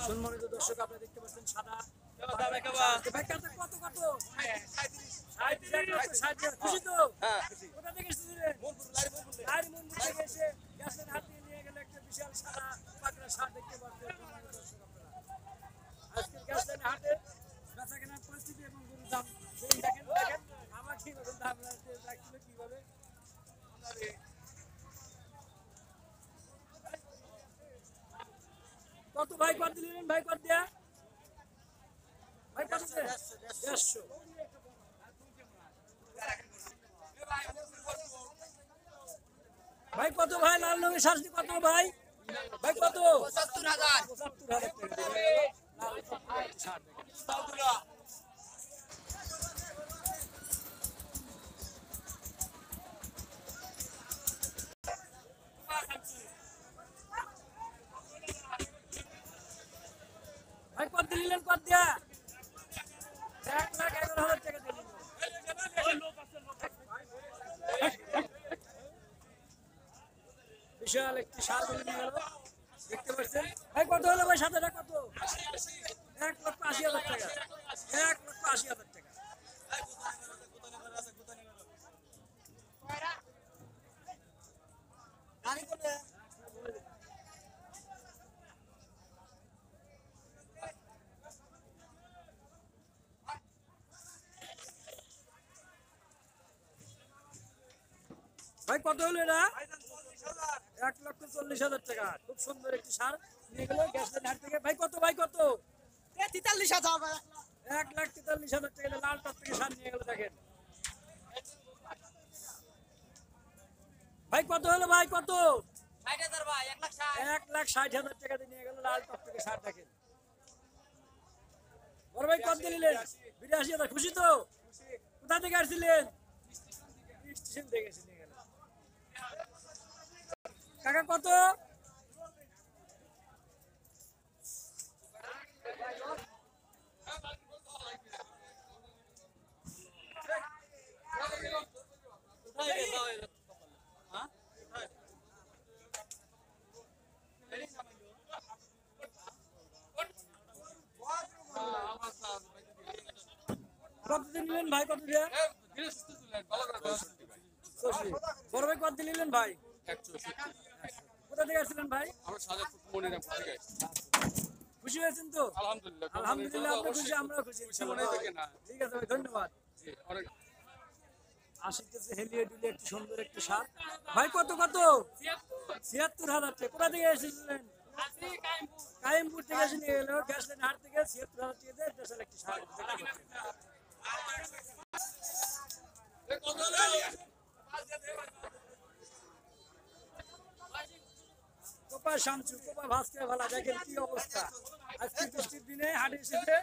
সম্মানিত দর্শক, আপনারা দেখতে পাচ্ছেন সাদা কত কত খুশি তো? কোথা থেকে এসেছিলেন? এসে গ্যাসের হাত দিয়ে নিয়ে গেলে একটা বিশাল সাদা পাকড়া সার দেখতে পাচ্ছেন। দর্শক, আপনারা আজকে গ্যাসের হাটে বেচা কেনার পরিস্থিতি এবং গরুর দাম দেখেন দেখেন আমার কিভাবে দাম লাগছিল কিভাবে। কত ভাই কত দিলেন? ভাই কত দেয়া? ভাই কত দেয়া? 150। ভাই কত ভাই? লাল রঙের শাড়ি কত ভাই? ভাই কত? ৭৫,০০০। ৭৫,০০০ টাকা। ভাই কত দিলেন? কত দেয়া? 1,11,000 টাকা দিলেন। বিশাল একটি সার বলে নিয়ে গেল, দেখতে পাচ্ছেন। ভাই কত হলো ভাই? সাদাটা কত? 1,80,000 টাকা। 1,80,000 টাকা। ভাই কত হলো এটা? 1,40,000 টাকা। খুব সুন্দর একটি সার নিয়ে গেল গ্যাসের হাট থেকে। ভাই কত? ভাই কত? ৪৩,০০০। 1,43,000 টাকা। লাল টপ থেকে সার নিয়ে গেল, দেখেন। ভাই কত হলো? ভাই কত? ৬০,০০০ ভাই, ১,৬০,০০০। 1,60,000 টাকা দিয়ে নিয়ে গেল লাল টপ থেকে সার, দেখেন। বড় ভাই কত দিলেন? ৮২,০০০। খুশি তো? কোথা থেকে আসছিলেন? স্টেশন থেকে এসে নিয়ে গেল। কাকা কত? কত দিলেন ভাই? কত দিয়ে? বড় ভাই কত দিলেন ভাই? কোথা থেকে আসছিলেন ভাই? খুশি হয়েছেন তো? আলহামদুলিল্লাহ। আপনি খুশি, আমরাও খুশি। ঠিক আছে ভাই, ধন্যবাদ। আসিতেছে হেলিয়ে ডুলে একটি সুন্দর একটি সার। ভাই কত কত? ৭৬,০০০ টাকা। কোথা থেকে এসেছিলেন? কাইমপুর থেকে এসে নিয়ে গেল গ্যাস লাইন হাট থেকে ৭৬,০০০ টাকা দিয়ে স্পেশাল একটি সার। কোপা শামসু, কোপা ভাসকে ভালা, দেখেন কি অবস্থা। আজকে বৃষ্টির দিনে হাটে এসেছে।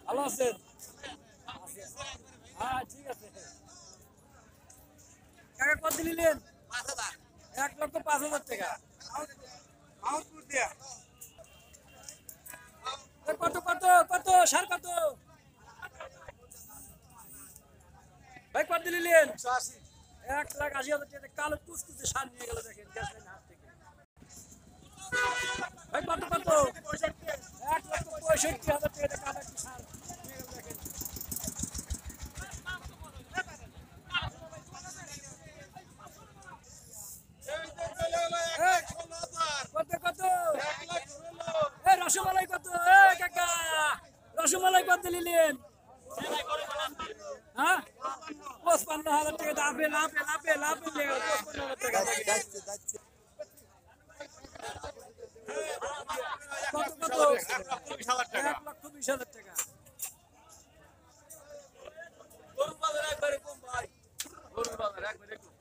ভালো আছেন? হ্যাঁ, ঠিক আছে। কাকা কত নিলেন? 1,05,000 টাকা। কত কত কত সার কত? ভাই কত নিলেন? 1,80,000 টাকা। কালো কুচকুচে সার নিয়ে গেল, দেখেন গ্যাস লাইন হাট থেকে। ভাই কত কত? 1,65,000 টাকা কালো একটি সার নিয়ে গেল, দেখেন। কত কত? রসমালাই কত? কাকা রসমালাই কত নিলেন? হ্যাঁ, 55,000 টাকা। আপেল আপেল আপেল আপেল 55,000 টাকা। কত কত? 1,20,000 টাকা। গরুর বাজার একবারে কম ভাই, গরুর বাজার একবারে কম।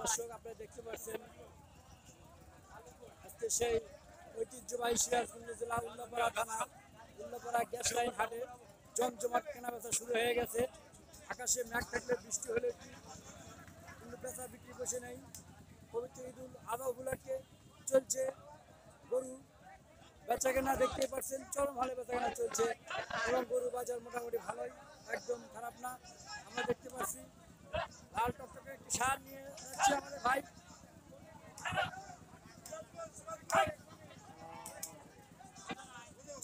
দর্শক আপনারা দেখতে পাচ্ছেন আজকে সেই ঐতিহ্যবাহী সিরাজগঞ্জ জেলা উল্লাপাড়া থানা উল্লাপাড়া গ্যাস লাইন হাটে জমজমাট কেনাবেচা শুরু হয়ে গেছে। আকাশে মেঘ থাকলে বৃষ্টি হলে কি কিন্তু বেচা বিক্রি বসে নেই। পবিত্র ঈদুল আজহা উপলক্ষে চলছে গরু বেচা কেনা, দেখতে পাচ্ছেন চরম হালে বেচা কেনা চলছে এবং গরু বাজার মোটামুটি ভালোই, একদম খারাপ না। আমরা দেখতে পাচ্ছি লাল টকটকে একটি সার নিয়ে যাচ্ছে আমাদের ভাই।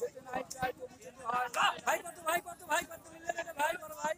যেতে নাই চাই তবু যেতে হয়। ভাই কত মিললে ভাই, বড় ভাই?